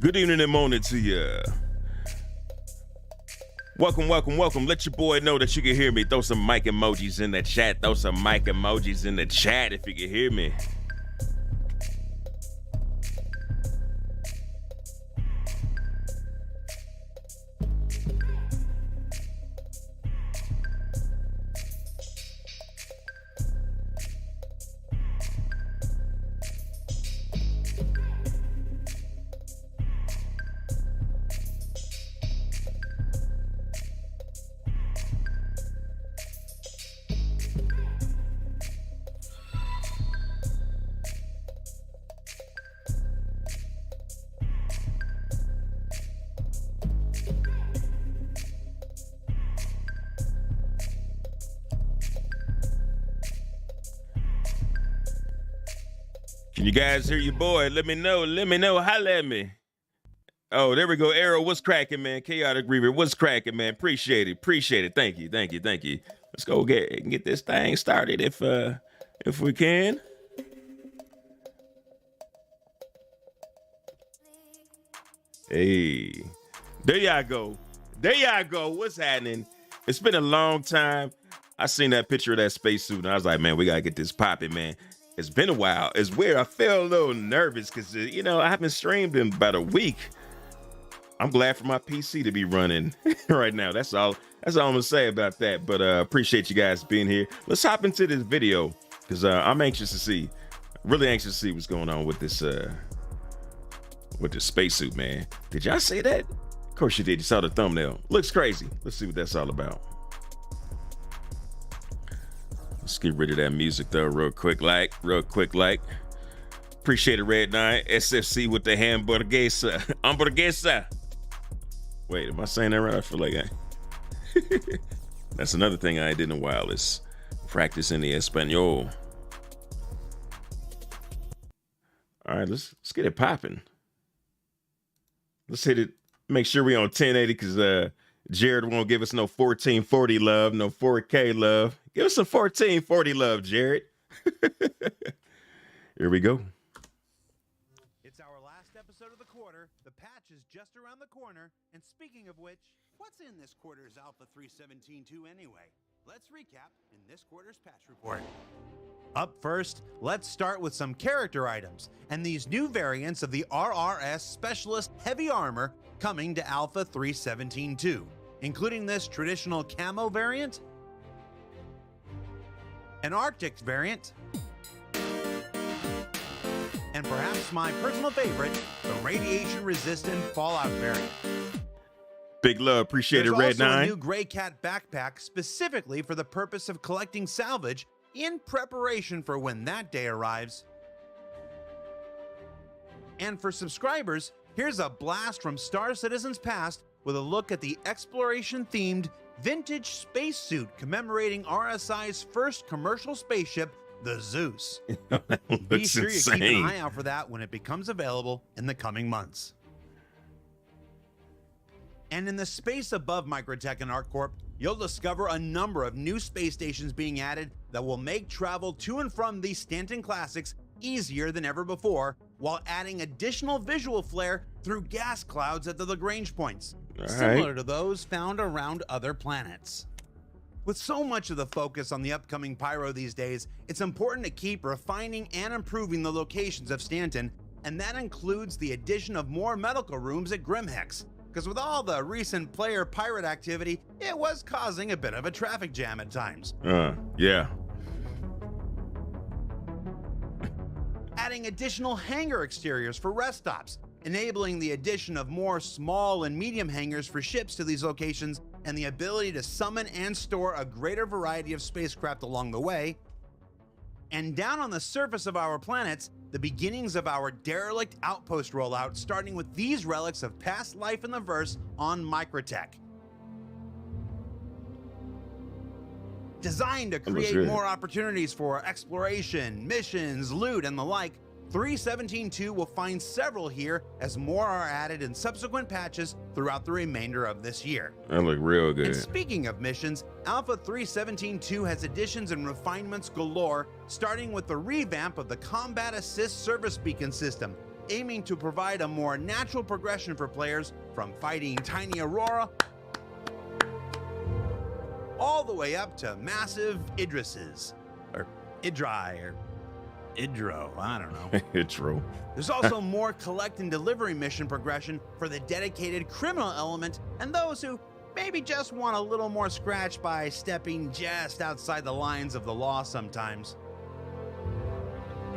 Good evening and morning to you. Welcome. Let your boy know that you can hear me. Throw some mic emojis in the chat. If you can hear me. Can you guys hear your boy? Let me know, holla at me. Oh, there we go. Arrow, what's cracking, man? Chaotic Reaver, what's cracking, man? Appreciate it. Thank you. Let's go get this thing started if we can. Hey, there y'all go. What's happening? It's been a long time. I seen that picture of that spacesuit and I was like, man, we gotta get this popping, man. It's been a while. It's weird. I feel a little nervous because, I haven't streamed in about a week. I'm glad for my PC to be running right now. That's all I'm going to say about that. But appreciate you guys being here. Let's hop into this video because I'm really anxious to see what's going on with this spacesuit, man. Did y'all see that? Of course you did. You saw the thumbnail. Looks crazy. Let's see what that's all about. Let's get rid of that music though, real quick like. Appreciate it, Red 9. SFC with the hamburguesa. Wait, am I saying that right? I feel like that's another thing I did in a while is practicing the Espanol. All right, let's get it popping. Let's hit it. Make sure we on 1080 because Jared won't give us no 1440 love, no 4K love. Give us some 1440 love, Jared. Here we go. It's our last episode of the quarter. The patch is just around the corner. And speaking of which, what's in this quarter's Alpha 3.17.2 anyway? Let's recap in this quarter's patch report. Up first, let's start with some character items and these new variants of the RRS Specialist Heavy Armor coming to Alpha 3.17.2, including this traditional camo variant, an Arctic variant, and perhaps my personal favorite, the radiation-resistant Fallout variant. Big love, appreciate it, Red 9. There's also a new Gray Cat backpack specifically for the purpose of collecting salvage in preparation for when that day arrives. And for subscribers, here's a blast from Star Citizen's past with a look at the exploration-themed vintage spacesuit commemorating RSI's first commercial spaceship, the Zeus. Be sure you keep an eye out for that when it becomes available in the coming months. And in the space above Microtech and ArcCorp, you'll discover a number of new space stations being added that will make travel to and from these Stanton Classics easier than ever before, while adding additional visual flair through gas clouds at the Lagrange points, similar to those found around other planets. With so much of the focus on the upcoming Pyro these days, it's important to keep refining and improving the locations of Stanton, and that includes the addition of more medical rooms at Grimhex, because with all the recent player pirate activity, it was causing a bit of a traffic jam at times. Yeah. Adding additional hangar exteriors for rest stops, enabling the addition of more small and medium hangars for ships to these locations, and the ability to summon and store a greater variety of spacecraft along the way. And down on the surface of our planets, the beginnings of our derelict outpost rollout, starting with these relics of past life in the verse on Microtech. Designed to create more opportunities for exploration, missions, loot, and the like, 3.17.2 will find several here as more are added in subsequent patches throughout the remainder of this year. That look real good. And speaking of missions, Alpha 3.17.2 has additions and refinements galore, starting with the revamp of the Combat Assist Service Beacon system, aiming to provide a more natural progression for players from fighting tiny Aurora all the way up to massive Idrises, or Idri, or Idro, I don't know. True. There's also more collect and delivery mission progression for the dedicated criminal element and those who maybe just want a little more scratch by stepping just outside the lines of the law sometimes.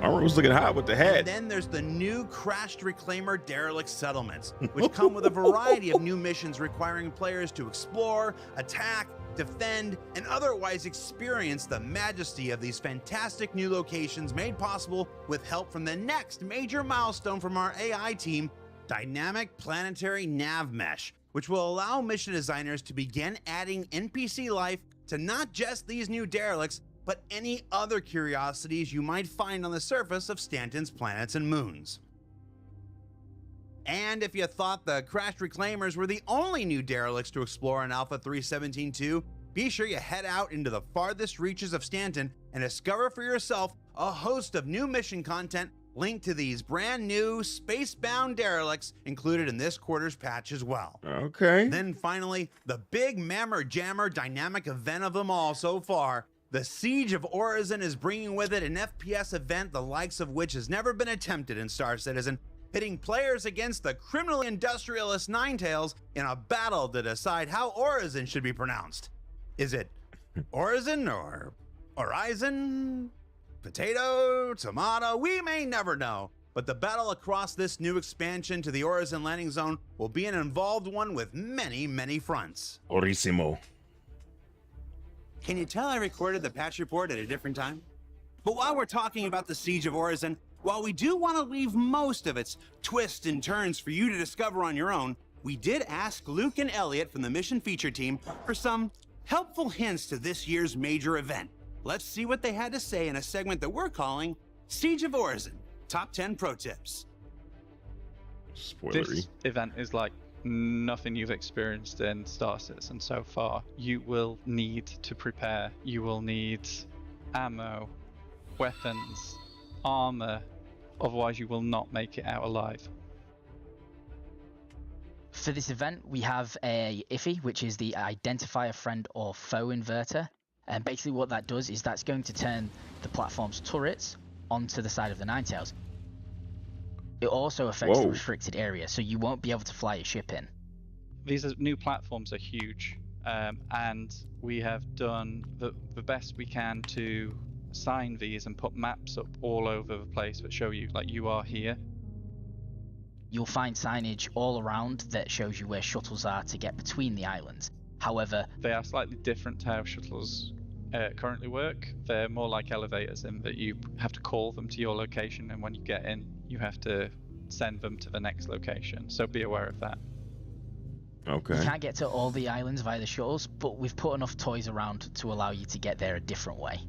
Armor was looking hot with the hat. And then there's the new crashed reclaimer derelict settlements, which come with a variety of new missions requiring players to explore, attack, defend, and otherwise experience the majesty of these fantastic new locations made possible with help from the next major milestone from our AI team, Dynamic Planetary Nav Mesh, which will allow mission designers to begin adding NPC life to not just these new derelicts, but any other curiosities you might find on the surface of Stanton's planets and moons. And if you thought the crashed reclaimers were the only new derelicts to explore in Alpha 3.17.2, be sure you head out into the farthest reaches of Stanton and discover for yourself a host of new mission content linked to these brand new space-bound derelicts included in this quarter's patch as well. Okay. Then finally, the big mammer jammer dynamic event of them all so far, the Siege of Orison is bringing with it an FPS event the likes of which has never been attempted in Star Citizen, pitting players against the criminally industrialist Ninetales in a battle to decide how Orison should be pronounced. Is it Orison or Horizon? Potato? Tomato? We may never know. But the battle across this new expansion to the Orison landing zone will be an involved one with many, many fronts. Orissimo. Can you tell I recorded the patch report at a different time? But while we're talking about the Siege of Orison, while we do want to leave most of its twists and turns for you to discover on your own, we did ask Luke and Elliot from the mission feature team for some helpful hints to this year's major event. Let's see what they had to say in a segment that we're calling Siege of Orison, Top 10 Pro Tips. Spoilery. This event is like nothing you've experienced in Star Citizen so far. You will need to prepare. You will need ammo, weapons, armor. Otherwise, you will not make it out alive. For this event, we have a IFI, which is the Identify a Friend or Foe Inverter. And basically what that does is that's going to turn the platform's turrets onto the side of the Ninetales. It also affects the restricted area, so you won't be able to fly your ship in. These new platforms are huge, and we have done the best we can to assign these and put maps up all over the place that show you, like, you are here. You'll find signage all around that shows you where shuttles are to get between the islands. However, they are slightly different to how shuttles currently work. They're more like elevators in that you have to call them to your location, and when you get in, you have to send them to the next location. So be aware of that. Okay. You can't get to all the islands via the shuttles, but we've put enough toys around to allow you to get there a different way.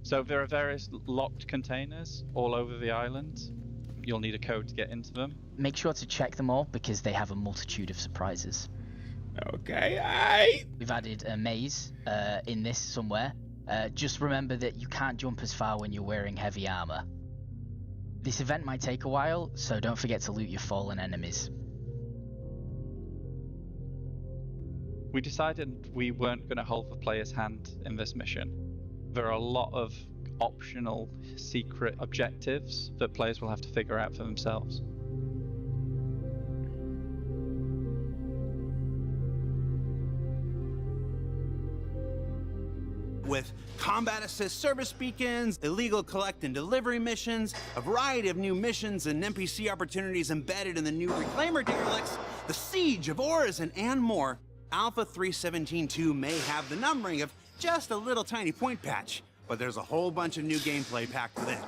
So there are various locked containers all over the island. You'll need a code to get into them. Make sure to check them all because they have a multitude of surprises. Okay, aight. We've added a maze in this somewhere. Just remember that you can't jump as far when you're wearing heavy armor. This event might take a while, so don't forget to loot your fallen enemies. We decided we weren't going to hold the player's hand in this mission. There are a lot of optional secret objectives that players will have to figure out for themselves. With combat assist service beacons, illegal collect and delivery missions, a variety of new missions and NPC opportunities embedded in the new Reclaimer derelicts, the Siege of Orison, and more, Alpha 3.17.2 may have the numbering of just a little tiny point patch, but there's a whole bunch of new gameplay packed within.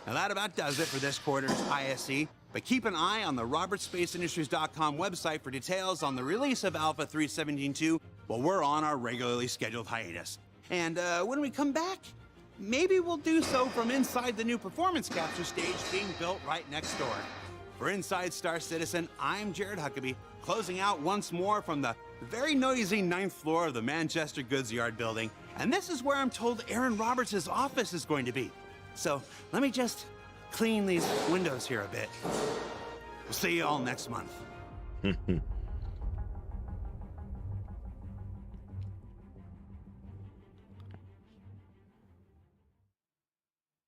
Now that about does it for this quarter's ISC, but keep an eye on the RobertSpaceIndustries.com website for details on the release of Alpha 3.17.2 while we're on our regularly scheduled hiatus. And when we come back, maybe we'll do so from inside the new performance capture stage being built right next door. For Inside Star Citizen, I'm Jared Huckabee, closing out once more from the very noisy 9th floor of the Manchester Goods Yard building. And this is where I'm told Aaron Roberts' office is going to be. So let me just clean these windows here a bit. We'll see you all next month. I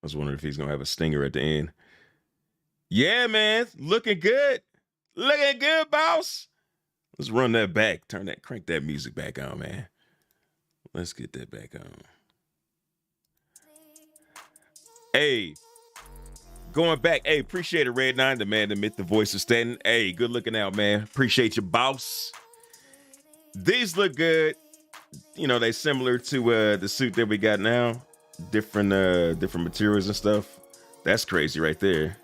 was wondering if he's gonna have a stinger at the end. Yeah, man, looking good. Looking good, boss. Let's run that back. Crank that music back on, man. Let's get that back on. Hey, going back. Hey, appreciate it, Red 9, the man, the myth, the voice of Stanton. Hey, good looking out, man. Appreciate you, boss. These look good. You know, they similar to the suit that we got now. Different materials and stuff. That's crazy right there.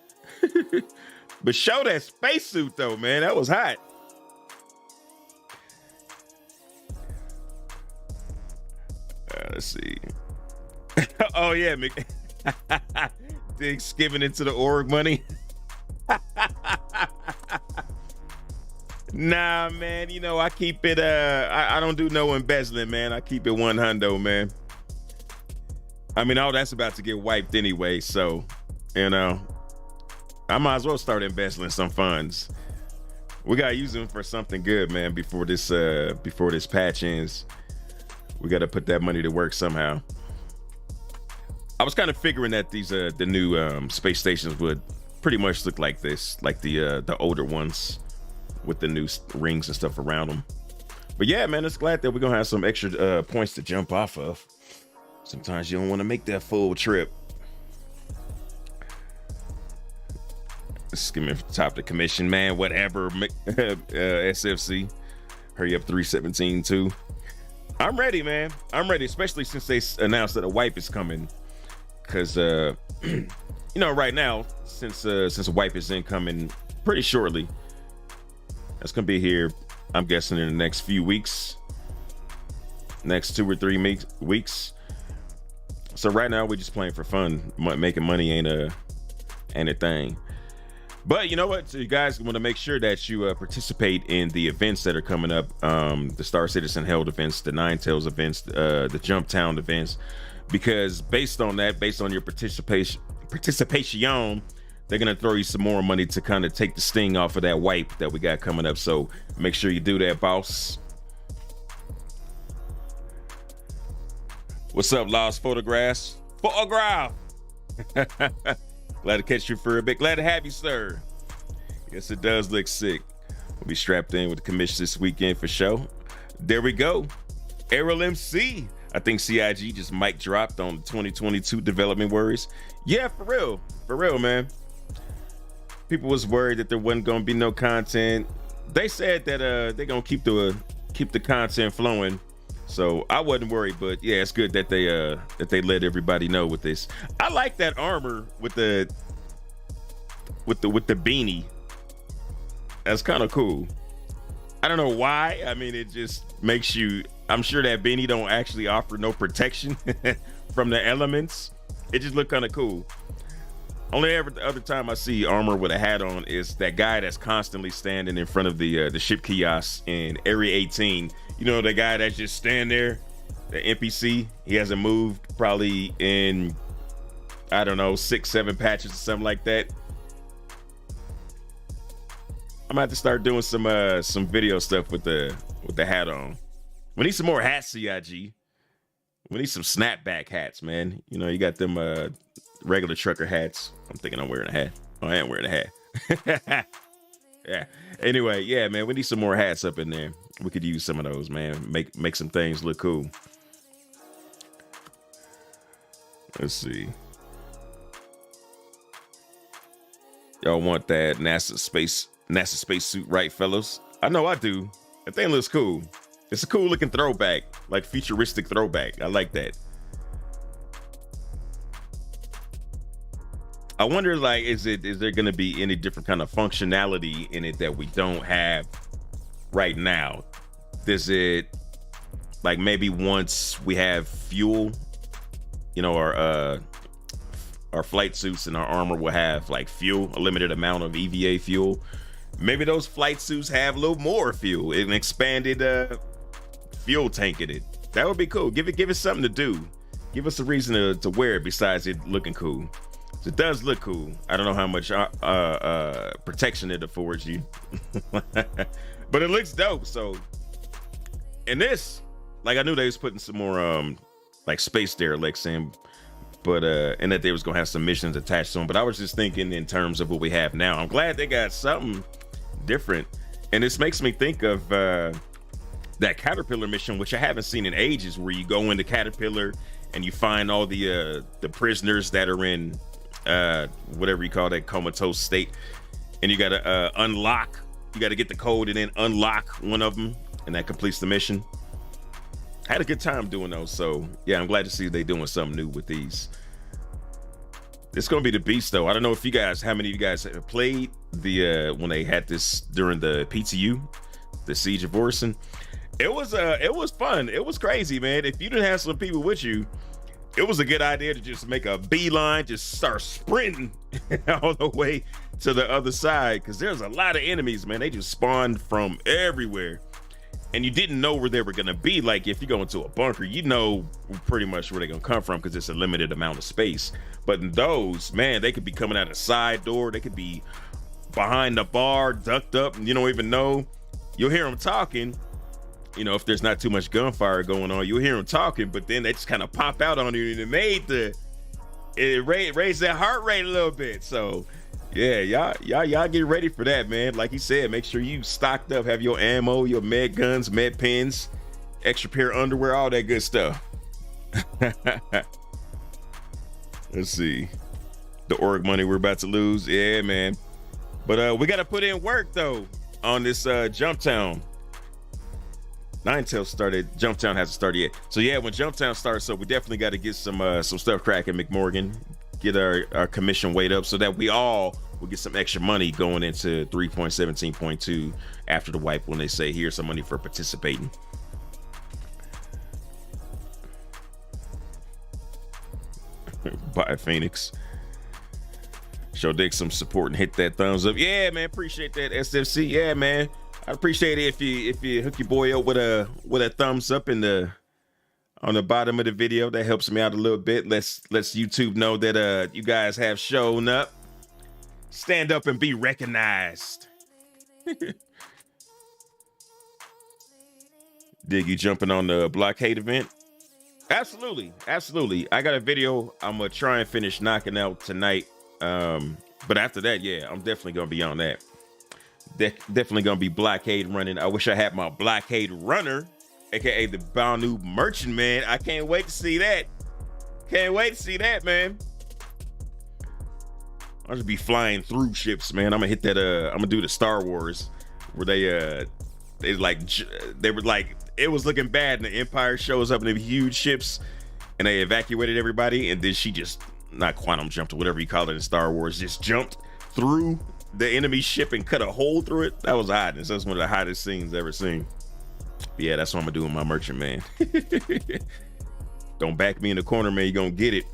But show that spacesuit though, man. That was hot. Let's see. Oh yeah, Diggs skimming into the org money. Nah, man. You know I keep it. I don't do no embezzling, man. I keep it 100, man. I mean, all that's about to get wiped anyway, so you know. I might as well start embezzling some funds. We gotta use them for something good, man. Before this patch ends, we gotta put that money to work somehow. I was kind of figuring that these the new space stations would pretty much look like this, like the older ones with the new rings and stuff around them. But yeah, man, it's glad that we're gonna have some extra points to jump off of. Sometimes you don't want to make that full trip. Skimming from the top of the commission, man. Whatever, SFC. Hurry up, 317 too. I'm ready, man. I'm ready, especially since they announced that a wipe is coming. Cause you know, right now, since a wipe is incoming pretty shortly, that's gonna be here. I'm guessing in the next few weeks, next 2 or 3 weeks. So right now we're just playing for fun. Making money ain't a thing. But you know what? So you guys want to make sure that you participate in the events that are coming up. The Star Citizen Held events, the Nine Tails events, the Jump Town events. Because based on your participation, they're going to throw you some more money to kind of take the sting off of that wipe that we got coming up. So make sure you do that, boss. What's up, Lost Photographs? Photograph! Glad to catch you for a bit. Glad to have you, sir. Yes, it does look sick. We'll be strapped in with the commission this weekend for show. There we go. Errol MC. I think CIG just mic dropped on the 2022 development worries. Yeah, for real, man. People was worried that there wasn't gonna be no content. They said that they're gonna keep the content flowing. So I wasn't worried, but yeah, it's good that they let everybody know with this. I like that armor with the beanie. That's kind of cool. I don't know why. I mean, it just makes you. I'm sure that beanie don't actually offer no protection from the elements. It just look kind of cool. Only other time I see armor with a hat on is that guy that's constantly standing in front of the ship kiosk in Area 18. You know, the guy that just stand there, the NPC. He hasn't moved probably in, I don't know, 6-7 patches or something like that. I'm gonna have to start doing some video stuff with the hat on. We need some more hats, CIG. We need some snapback hats, man. You know, you got them regular trucker hats. I'm thinking I'm wearing a hat. Oh, I am wearing a hat. Yeah. Anyway, yeah, man, we need some more hats up in there. We could use some of those, man. Make some things look cool. Let's see. Y'all want that NASA space suit, right, fellas? I know I do. That thing looks cool. It's a cool looking throwback, like futuristic throwback. I like that. I wonder, like, is there going to be any different kind of functionality in it that we don't have right now? Does it, like, maybe once we have fuel, you know, our flight suits and our armor will have like fuel, a limited amount of EVA fuel. Maybe those flight suits have a little more fuel, an expanded fuel tank in it. That would be cool. Give it something to do. Give us a reason to wear it besides it looking cool. It does look cool. I don't know how much protection it affords you, but it looks dope. So, and this, like, I knew they was putting some more like space derelicts in, but and that they was gonna have some missions attached to them. But I was just thinking in terms of what we have now. I'm glad they got something different, and this makes me think of that Caterpillar mission, which I haven't seen in ages, where you go into Caterpillar and you find all the prisoners that are in whatever you call that comatose state, and you gotta unlock. You gotta get the code and then unlock one of them, and that completes the mission. Had a good time doing those, so yeah, I'm glad to see they doing something new with these. It's gonna be the beast, though. I don't know if you guys, how many of you guys have played the when they had this during the PTU, the Siege of Orison. It was fun. It was crazy, man. If you didn't have some people with you, it was a good idea to just make a beeline, just start sprinting all the way to the other side, because there's a lot of enemies, man. They just spawned from everywhere, and you didn't know where they were gonna be. Like, if you go into a bunker, you know pretty much where they're gonna come from because it's a limited amount of space. But in those, man, they could be coming out a side door. They could be behind the bar, ducked up, and you don't even know. You'll hear them talking. You know, if there's not too much gunfire going on, you'll hear them talking, but then they just kind of pop out on you, and it raised that heart rate a little bit. So yeah, y'all get ready for that, man. Like he said, make sure you stocked up, have your ammo, your med guns, med pens, extra pair of underwear, all that good stuff. Let's see. The org money we're about to lose. Yeah, man. But we got to put in work, though, on this Jumptown. Ninetales started. Jumptown hasn't started yet. So yeah, when Jumptown starts, so we definitely got to get some stuff cracking, McMorgan. Get our commission weight up so that we all will get some extra money going into 3.17.2 after the wipe, when they say here's some money for participating. Bye, Phoenix. Show Dick some support and hit that thumbs up. Yeah, man, appreciate that, SFC. Yeah, man, I appreciate it if you hook your boy up with a thumbs up on the bottom of the video. That helps me out a little bit. Let's YouTube know that you guys have shown up. Stand up and be recognized. Dig, you jumping on the blockade event? Absolutely. I got a video I'm gonna try and finish knocking out tonight. But after that, yeah, I'm definitely gonna be on that. Definitely gonna be blockade running. I wish I had my blockade runner, aka the Banu Merchant Man. I can't wait to see that. Man. I'll just be flying through ships, man. I'm gonna hit that. I'm gonna do the Star Wars where they were like, it was looking bad, and the Empire shows up in the huge ships, and they evacuated everybody, and then she just, not quantum jumped or whatever you call it in Star Wars, just jumped through the enemy ship and cut a hole through it. That was hotness. That's one of the hottest scenes ever seen. But yeah, that's what I'm gonna do with my Merchant Man. Don't back me in the corner, man. You're gonna get it.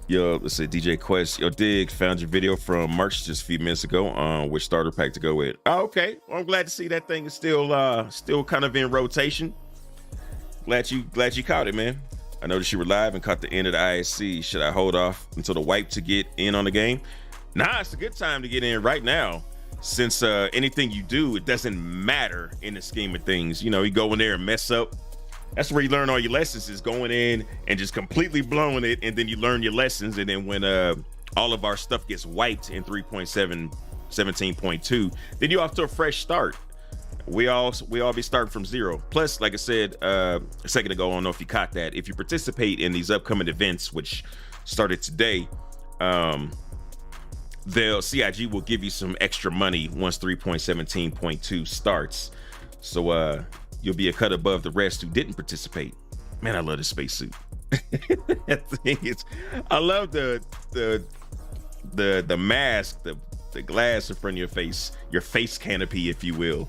Yo, let's say DJ Quest. Yo, Dig, found your video from March just a few minutes ago on which starter pack to go with. Oh, okay. Well, I'm glad to see that thing is still kind of in rotation. Glad you caught it, man. I noticed you were live and caught the end of the ISC. Should I hold off until the wipe to get in on the game? Nah, it's a good time to get in right now. Since anything you do, it doesn't matter in the scheme of things. You know, you go in there and mess up. That's where you learn all your lessons, is going in and just completely blowing it, and then you learn your lessons. And then when all of our stuff gets wiped in 3.17.2, then you're off to a fresh start. We all be starting from zero. Plus, like I said a second ago, I don't know if you caught that, if you participate in these upcoming events, which started today, CIG will give you some extra money once 3.17.2 starts. So you'll be a cut above the rest who didn't participate. Man, I love the spacesuit. I love the mask, the glass in front of your face canopy, if you will.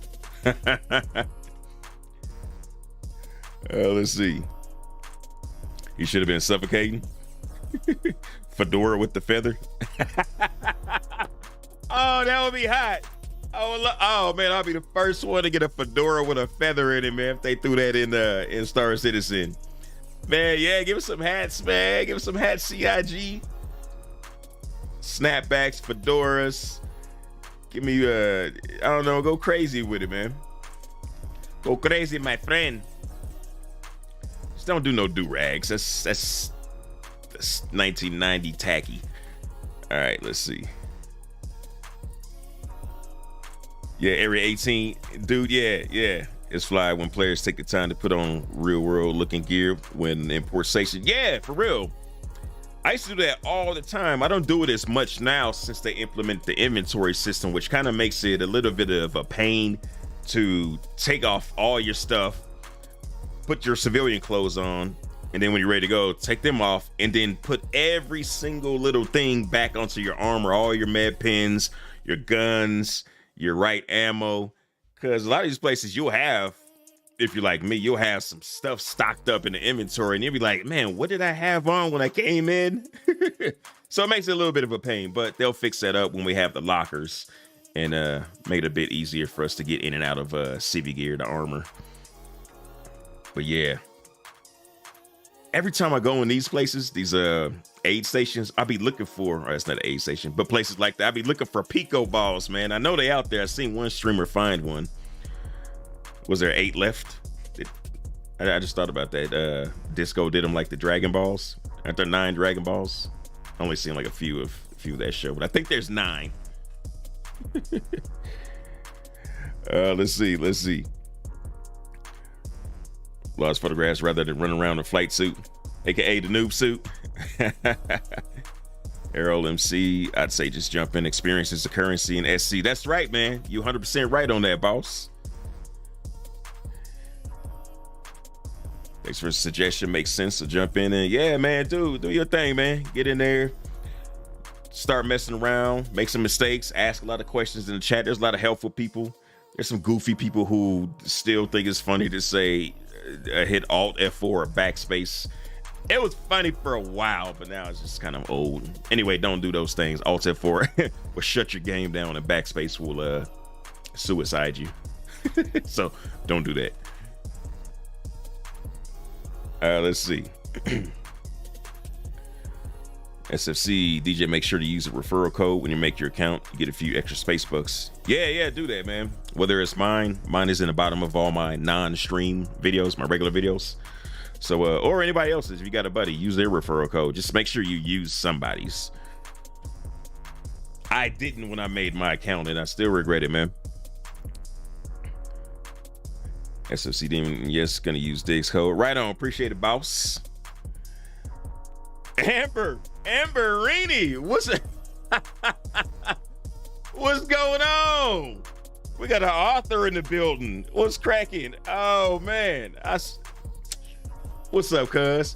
Let's see. He should have been suffocating. Fedora with the feather. Oh, that would be hot. Oh man, I'll be the first one to get a fedora with a feather in it, man. If they threw that in Star Citizen, man, yeah, give us some hats, man. Give us some hats, CIG, snapbacks, fedoras. Give me, I don't know, go crazy with it, man. Go crazy, my friend. Just don't do no do rags. That's 1990 tacky. All right, let's see. Yeah, Area 18, dude. Yeah. It's fly when players take the time to put on real world looking gear when in port station. Yeah, for real. I used to do that all the time. I don't do it as much now since they implement the inventory system, which kind of makes it a little bit of a pain to take off all your stuff, put your civilian clothes on, and then when you're ready to go, take them off, and then put every single little thing back onto your armor, all your med pins, your guns, your right ammo. Because a lot of these places you'll have, if you're like me, you'll have some stuff stocked up in the inventory, and you'll be like, man, what did I have on when I came in? So it makes it a little bit of a pain, but they'll fix that up when we have the lockers and make it a bit easier for us to get in and out of CV gear, the armor. But yeah, every time I go in these places, these aid stations, I'll be looking for, or it's not an aid station, but places like that, I'll be looking for Pico balls, man. I know they out there. I seen one streamer find one. Was there 8 left? I just thought about that. Disco did them like the Dragon Balls. Aren't there 9 Dragon Balls? I only seen like a few of that show, but I think there's 9. Let's see. Lost photographs rather than run around in flight suit, aka the noob suit. Errol MC, I'd say just jump in. Experiences the currency in SC. That's right, man. You 100% right on that, boss. Thanks for the suggestion. Makes sense to jump in and yeah, man, dude, do your thing, man. Get in there, start messing around, make some mistakes, ask a lot of questions in the chat. There's a lot of helpful people. There's some goofy people who still think it's funny to say hit Alt F4 or backspace. It was funny for a while, but now it's just kind of old. Anyway, don't do those things. Alt F4 will shut your game down, and backspace will suicide you. So don't do that. Let's see. SFC DJ, make sure to use a referral code when you make your account. You get a few extra space bucks. Yeah, do that, man. Whether it's mine is in the bottom of all my non-stream videos, my regular videos. So, or anybody else's. If you got a buddy, use their referral code. Just make sure you use somebody's. I didn't when I made my account, and I still regret it, man. SFC Demon, yes, gonna use Dig's code. Right on, appreciate it, boss. Amberini, what's going on? We got an author in the building. What's cracking? Oh man, what's up, cuz?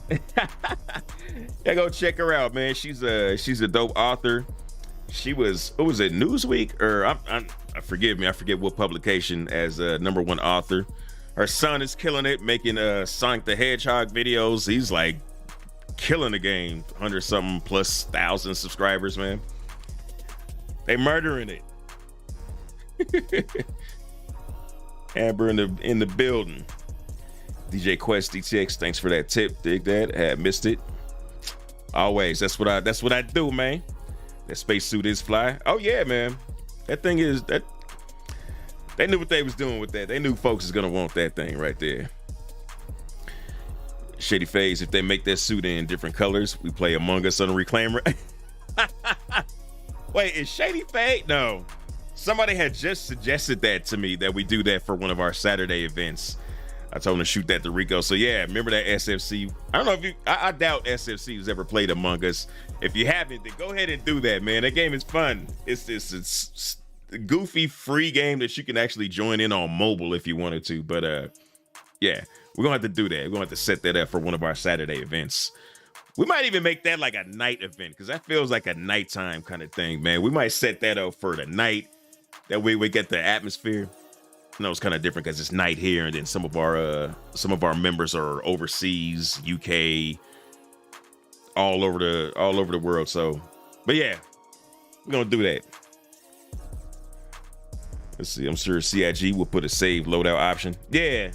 Yeah, go check her out, man. She's a dope author. She was, what was it, Newsweek, or forgive me, I forget what publication, as a #1 author. Her son is killing it, making Sonic the Hedgehog videos. He's like killing the game, 100-something plus thousand subscribers, man. They murdering it. Amber in the building. DJ Quest DTX, thanks for that tip. Dig that. Had missed it. Always. That's what I do, man. That spacesuit is fly. Oh yeah, man. That thing is that. They knew what they was doing with that. They knew folks is gonna want that thing right there. Shady Phase, if they make that suit in different colors, we play Among Us on the Reclaimer. Wait, is Shady Phase? No. Somebody had just suggested that to me, that we do that for one of our Saturday events. I told him to shoot that to Rico. So yeah, remember that SFC? I don't know if I doubt SFC has ever played Among Us. If you haven't, then go ahead and do that, man. That game is fun. It's a goofy free game that you can actually join in on mobile if you wanted to. But yeah, we're gonna have to do that. We're gonna have to set that up for one of our Saturday events. We might even make that like a night event, because that feels like a nighttime kind of thing, man. We might set that up for the night. That way we get the atmosphere. I know it's kind of different because it's night here, and then some of our members are overseas, UK, all over the world. So, but yeah, we're gonna do that. Let's see. I'm sure CIG will put a save loadout option. Yeah.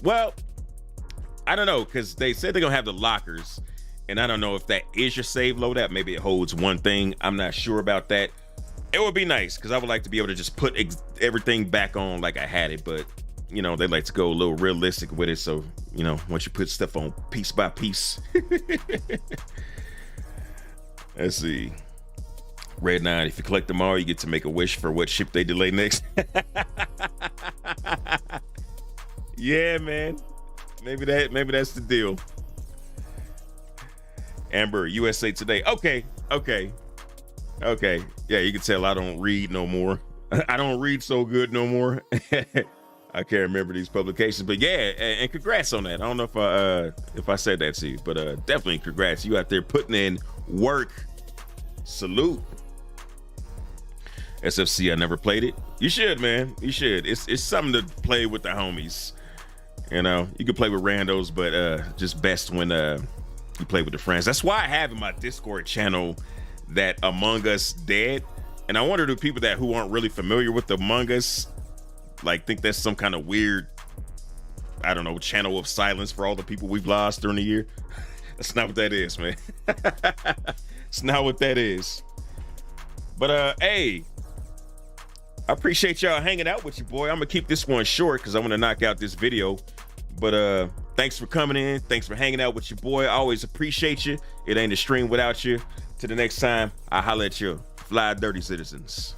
Well, I don't know, because they said they're gonna have the lockers, and I don't know if that is your save loadout. Maybe it holds one thing. I'm not sure about that. It would be nice, because I would like to be able to just put everything back on like I had it, but you know, they like to go a little realistic with it. So, you know, once you put stuff on piece by piece. Let's see. Red 9, if you collect them all, you get to make a wish for what ship they delay next. Yeah, man. Maybe that's the deal. Amber, USA Today. Okay. Yeah, you can tell I don't read no more. I don't read so good no more. I can't remember these publications, but yeah, and congrats on that. I don't know if I said that to you, but definitely congrats. You out there putting in work. Salute. SFC, I never played it. You should, man. You should. It's something to play with the homies. You know, you can play with randos, but just best when you play with the friends. That's why I have in my Discord channel that Among Us Dead. And I wonder, do people who aren't really familiar with Among Us like think that's some kind of weird, I don't know, channel of silence for all the people we've lost during the year? That's not what that is, man. It's not what that is. But hey, I appreciate y'all hanging out with you, boy. I'm gonna keep this one short because I want to knock out this video. But thanks for coming in. Thanks for hanging out with your boy. I always appreciate you. It ain't a stream without you. Till the next time, I holla at you. Fly dirty citizens.